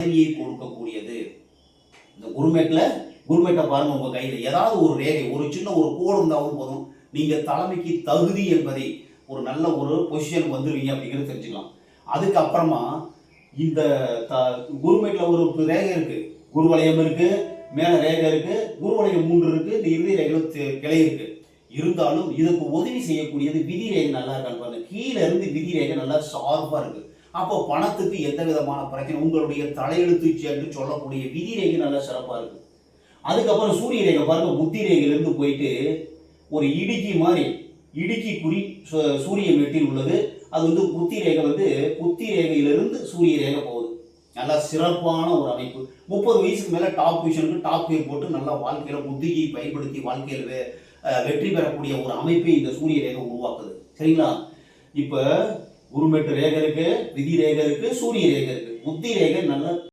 கொடுக்கக்கூடியது. இந்த குருமேட்டை பாருங்க, உங்க கையில ஏதாவது ஒரு ரேகை, ஒரு சின்ன ஒரு கோடு இருந்தாலும் போதும், நீங்க தலைமைக்கு தகுதி என்பதை ஒரு நல்ல ஒரு பொசிஷன் வந்துருவீங்க அப்படிங்கிறது தெரிஞ்சுக்கலாம். அதுக்கப்புறமா இந்த குருமேட்ல ஒரு ரேகை இருக்கு, குருவலயம் இருக்கு, மேல ரேகை இருக்கு, குருவலயம் 3 இருக்கு, இந்த இறுதி ரேகையில கிளை இருக்கு. இருந்தாலும் இதுக்கு உதவி செய்யக்கூடியது விதி ரேகை நல்லா இருக்கான்னு பாருங்க. கீழே இருந்து விதி ரேகை நல்லா ஷார்ப்பா இருக்கு. அப்போ பணத்துக்கு எந்த விதமான பிரச்சனை, உங்களுடைய தலையெழுத்து என்று சொல்லக்கூடிய விதி ரேகை நல்லா சிறப்பா இருக்கு. அதுக்கப்புறம் சூரிய ரேகை பாருங்க, புத்தி ரேகையிலிருந்து போயிட்டு ஒரு இடுக்கி குறி சூரிய மேட்டில் உள்ளது. அது புத்தி ரேகை புத்தி ரேகையிலிருந்து சூரிய ரேகை போகுது. நல்லா சிறப்பான ஒரு அமைப்பு. 30 வயசுக்கு மேல டாப் விஷனுக்கு டாப் கியர் போட்டு நல்லா வாழ்க்கையில புத்தியை பயன்படுத்தி வாழ்க்கையில் வெற்றி பெறக்கூடிய ஒரு அமைப்பை இந்த சூரிய ரேகை உருவாக்குது. சரிங்களா? இப்ப குருமேட்டு ரேகை இருக்கு, விதி ரேகை இருக்கு, சூரிய ரேகை இருக்கு. புத்தி ரேகை நல்ல